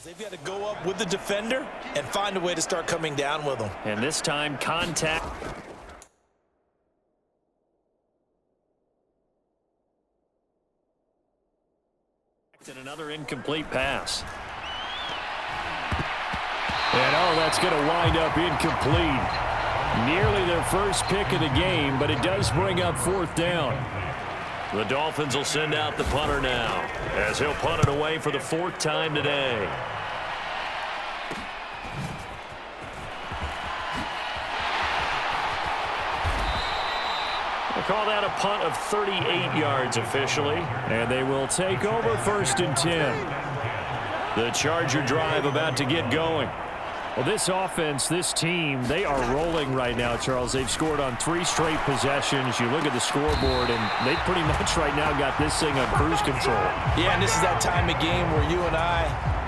They've got to go up with the defender and find a way to start coming down with them. And this time, contact. And another incomplete pass. And that's going to wind up incomplete. Nearly their first pick of the game, but it does bring up fourth down. The Dolphins will send out the punter now, as he'll punt it away for the fourth time today. We'll call that a punt of 38 yards officially, and they will take over 1st and 10. The Charger drive about to get going. Well, this offense, this team, they are rolling right now, Charles. They've scored on 3 straight possessions. You look at the scoreboard, and they pretty much right now got this thing on cruise control. Yeah, and this is that time of game where you and I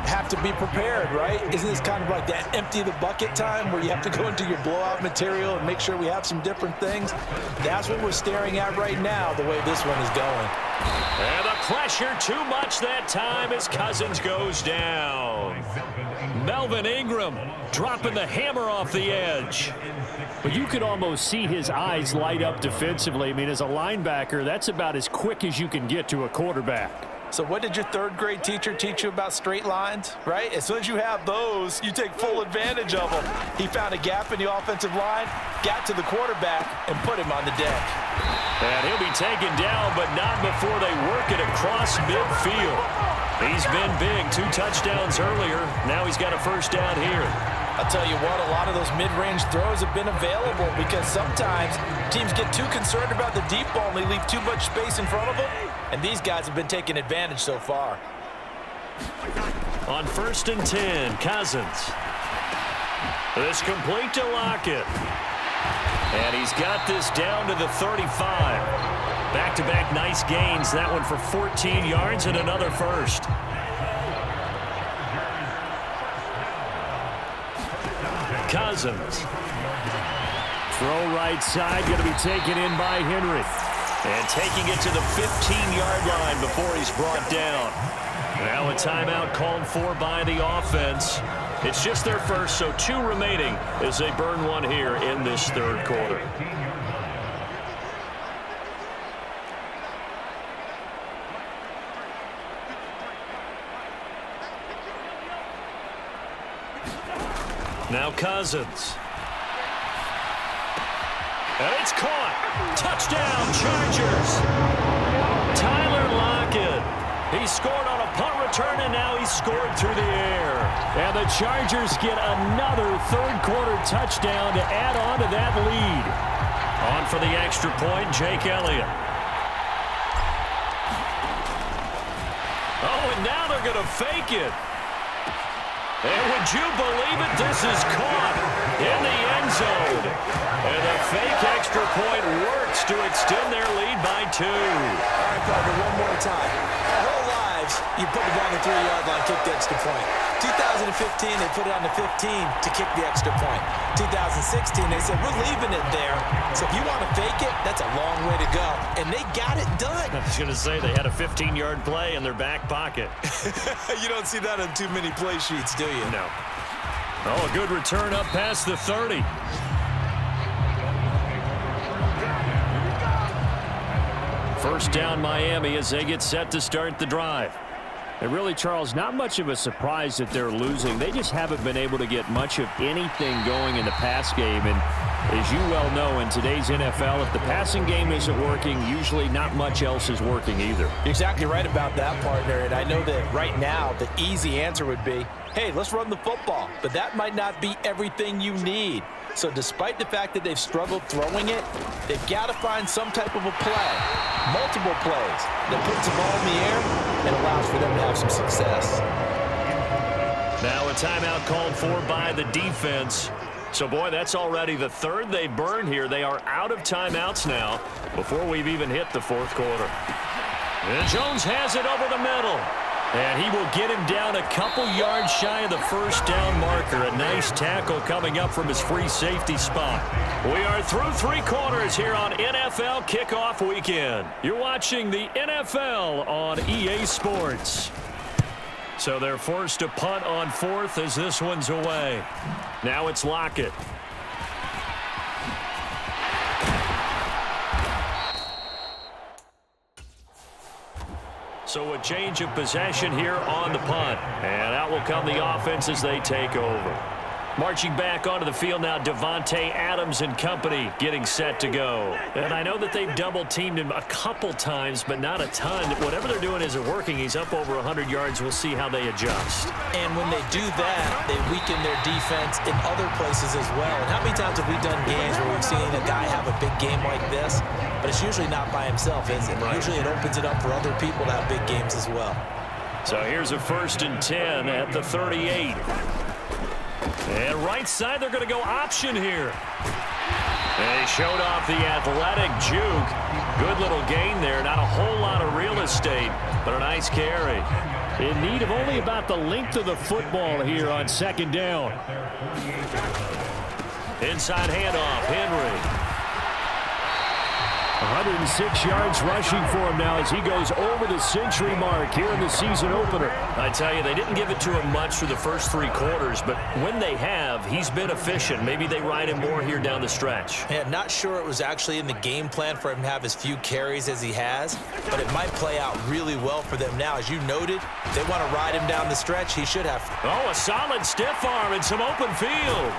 have to be prepared, right? Isn't this kind of like that empty the bucket time where you have to go into your blowout material and make sure we have some different things? That's what we're staring at right now, the way this one is going. And the pressure too much that time as Cousins goes down. Melvin Ingram dropping the hammer off the edge. But you could almost see his eyes light up defensively. I mean, as a linebacker, that's about as quick as you can get to a quarterback. So what did your 3rd grade teacher teach you about straight lines, right? As soon as you have those, you take full advantage of them. He found a gap in the offensive line, got to the quarterback, and put him on the deck. And he'll be taken down, but not before they work it across midfield. He's been big, 2 touchdowns earlier. Now he's got a first down here. I'll tell you what, a lot of those mid-range throws have been available because sometimes teams get too concerned about the deep ball and they leave too much space in front of them. And these guys have been taking advantage so far. On 1st and 10, Cousins. It's complete to Lockett. And he's got this down to the 35. Back-to-back nice gains. That one for 14 yards and another first. Cousins. Throw right side, going to be taken in by Henry. And taking it to the 15-yard line before he's brought down. Now a timeout called for by the offense. It's just their first, so 2 remaining as they burn one here in this 3rd quarter. Now Cousins. And it's caught. Touchdown, Chargers. Tyler Lockett. He scored on a punt return, and now he's scored through the air. And the Chargers get another 3rd quarter touchdown to add on to that lead. On for the extra point, Jake Elliott. Oh, and now they're going to fake it. And would you believe it? This is caught in the end zone. And the fake extra point works to extend their lead by 2. All right, Parker, one more time. Our whole lives, you put it down the 3-yard line, kick the extra point. 2015, they put it on the 15 to kick the extra point. 2016, they said, we're leaving it there. So if you want to fake it, that's a long way to go. And they got it done. I was going to say they had a 15-yard play in their back pocket. You don't see that on too many play sheets, do you? No. Oh, a good return up past the 30. First down, Miami, as they get set to start the drive. And really, Charles, not much of a surprise that they're losing. They just haven't been able to get much of anything going in the pass game. And as you well know, in today's NFL, if the passing game isn't working, usually not much else is working either. You're exactly right about that, partner. And I know that right now, the easy answer would be, hey, let's run the football. But that might not be everything you need. So despite the fact that they've struggled throwing it, they've got to find some type of a play, multiple plays, that puts the ball in the air and allows for them to have some success. Now a timeout called for by the defense. So, boy, that's already the 3rd they burned here. They are out of timeouts now before we've even hit the 4th quarter. And Jones has it over the middle. And he will get him down a couple yards shy of the first down marker. A nice tackle coming up from his free safety spot. We are through 3 quarters here on NFL Kickoff Weekend. You're watching the NFL on EA Sports. So they're forced to punt on fourth as this one's away. Now it's Lockett. So a change of possession here on the punt. And out will come the offense as they take over. Marching back onto the field now, Devontae Adams and company getting set to go. And I know that they've double-teamed him a couple times, but not a ton. Whatever they're doing isn't working. He's up over 100 yards. We'll see how they adjust. And when they do that, they weaken their defense in other places as well. And how many times have we done games where we've seen a guy have a big game like this? But it's usually not by himself, is it? Right. Usually it opens it up for other people to have big games as well. So here's a 1st and 10 at the 38. And right side, they're going to go option here. And he showed off the athletic juke. Good little gain there. Not a whole lot of real estate, but a nice carry. In need of only about the length of the football here on 2nd down. Inside handoff, Henry. 106 yards rushing for him now as he goes over the century mark here in the season opener. I tell you, they didn't give it to him much for the first 3 quarters, but when they have, he's been efficient. Maybe they ride him more here down the stretch. Yeah, not sure it was actually in the game plan for him to have as few carries as he has, but it might play out really well for them now. As you noted, if they want to ride him down the stretch, he should have. Oh, a solid stiff arm and some open field.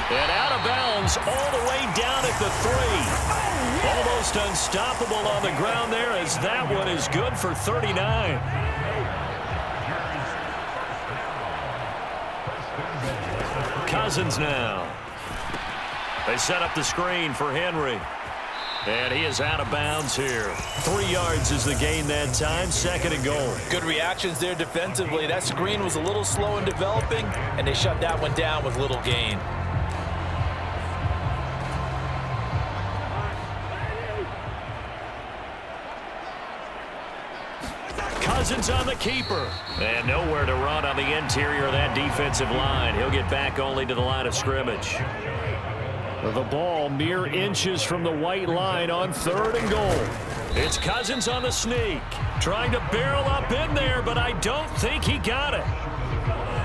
And out of bounds all the way down at the 3. Almost unstoppable on the ground there as that one is good for 39. Cousins now. They set up the screen for Henry. And he is out of bounds here. 3 yards is the gain that time. 2nd and goal. Good reactions there defensively. That screen was a little slow in developing, and they shut that one down with little gain. Cousins on the keeper. And nowhere to run on the interior of that defensive line. He'll get back only to the line of scrimmage. The ball mere inches from the white line on 3rd and goal. It's Cousins on the sneak. Trying to barrel up in there, but I don't think he got it.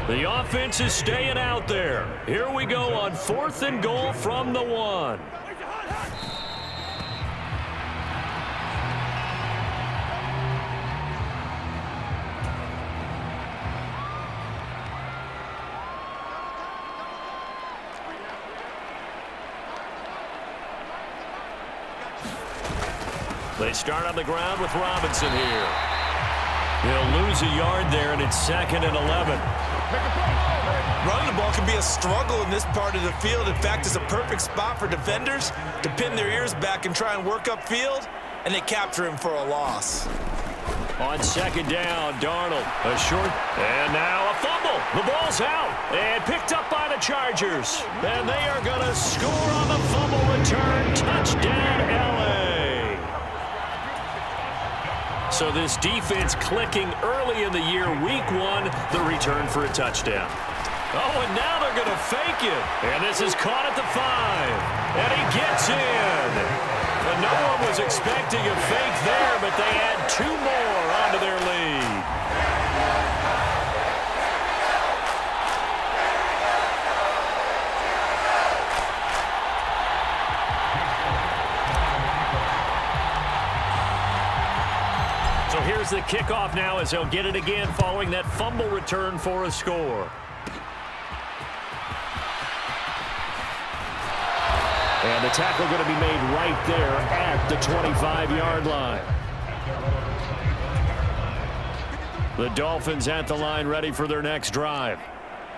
The offense is staying out there. Here we go on 4th and goal from the 1. They start on the ground with Robinson here. He'll lose a yard there, and it's 2nd and 11. Running the ball can be a struggle in this part of the field. In fact, it's a perfect spot for defenders to pin their ears back and try and work upfield, and they capture him for a loss. On 2nd down, Darnold, a short, and now a fumble. The ball's out, and picked up by the Chargers. And they are going to score on the fumble return. Touchdown, L.A. So this defense clicking early in the year, week 1, the return for a touchdown. Oh, and now they're going to fake it. And this is caught at the 5. And he gets in. And no one was expecting a fake there, but they add 2 more onto their lead. So here's the kickoff now as they'll get it again following that fumble return for a score. And the tackle going to be made right there at the 25-yard line. The Dolphins at the line ready for their next drive.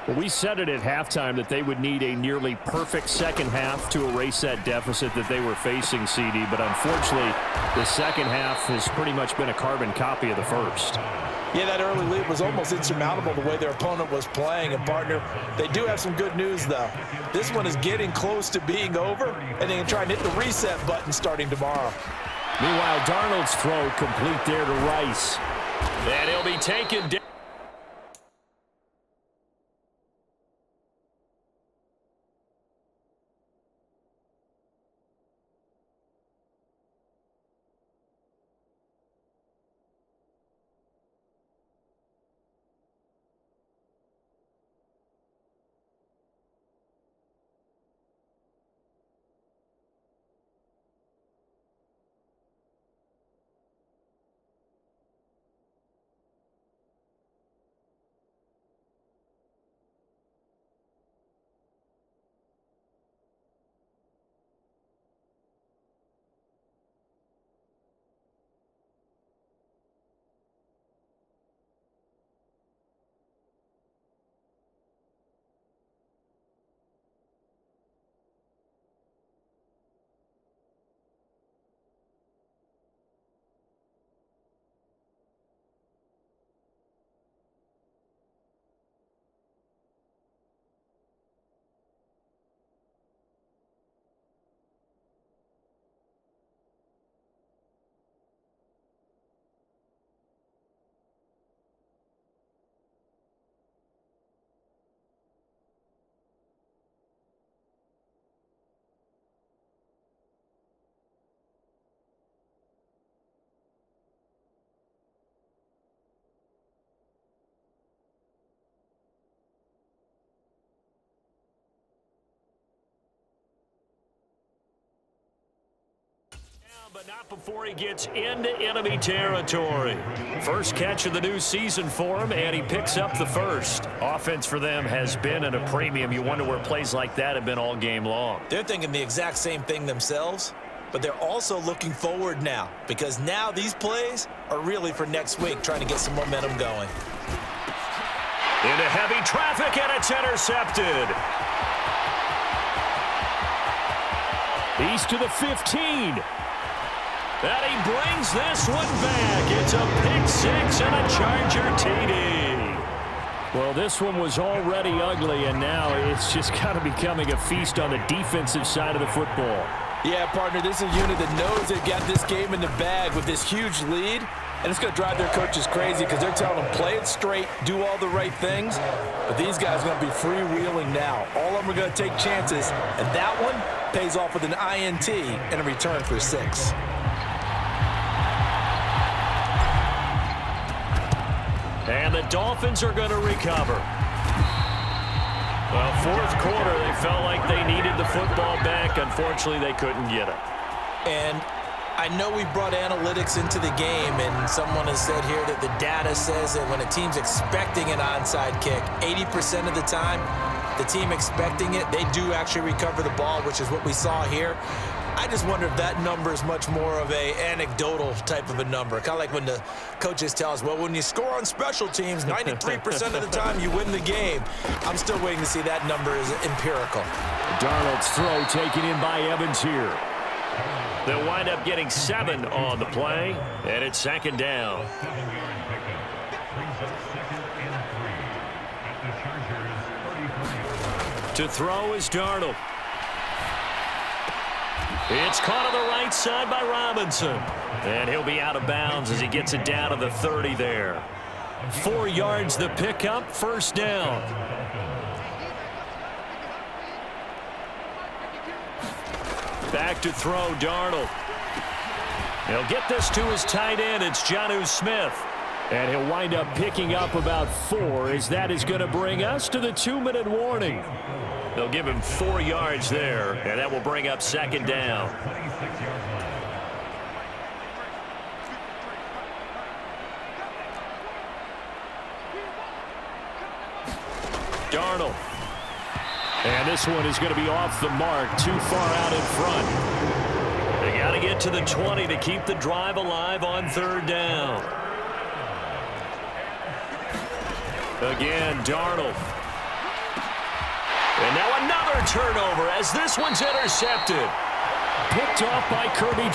Well, we said it at halftime that they would need a nearly perfect second half to erase that deficit that they were facing, CD. But unfortunately, the second half has pretty much been a carbon copy of the first. Yeah, that early lead was almost insurmountable the way their opponent was playing. And, partner, they do have some good news, though. This one is getting close to being over, and they can try and hit the reset button starting tomorrow. Meanwhile, Darnold's throw complete there to Rice. And he'll be taken down. But not before he gets into enemy territory. First catch of the new season for him, and he picks up the first. Offense for them has been at a premium. You wonder where plays like that have been all game long. They're thinking the exact same thing themselves, but they're also looking forward now because now these plays are really for next week, trying to get some momentum going. Into heavy traffic, and it's intercepted. He's to the 15. And he brings this one back. It's a pick six and a Charger TD. Well, this one was already ugly, and now it's just kind of becoming a feast on the defensive side of the football. Yeah, partner, this is a unit that knows they've got this game in the bag with this huge lead, and it's going to drive their coaches crazy because they're telling them play it straight, do all the right things, but these guys are going to be freewheeling now. All of them are going to take chances, and that one pays off with an INT and a return for 6. And the Dolphins are going to recover. Well, fourth quarter, they felt like they needed the football back. Unfortunately, they couldn't get it. And I know we brought analytics into the game, and someone has said here that the data says that when a team's expecting an onside kick, 80% of the time, the team expecting it, they do actually recover the ball, which is what we saw here. I just wonder if that number is much more of a anecdotal type of a number. Kind of like when the coaches tell us, well, when you score on special teams, 93% of the time you win the game. I'm still waiting to see that number is empirical. Darnold's throw taken in by Evans here. They'll wind up getting 7 on the play, and it's second down. To throw is Darnold. It's caught on the right side by Robinson. And he'll be out of bounds as he gets it down to the 30 there. 4 yards the pickup, first down. Back to throw, Darnold. He'll get this to his tight end. It's Jonnu Smith. And he'll wind up picking up about 4 as that is going to bring us to the 2-minute warning. They'll give him 4 yards there, and that will bring up second down. Darnold. And this one is going to be off the mark, too far out in front. They got to get to the 20 to keep the drive alive on third down. Again, Darnold. And now another turnover as this one's intercepted. Picked off by Kirby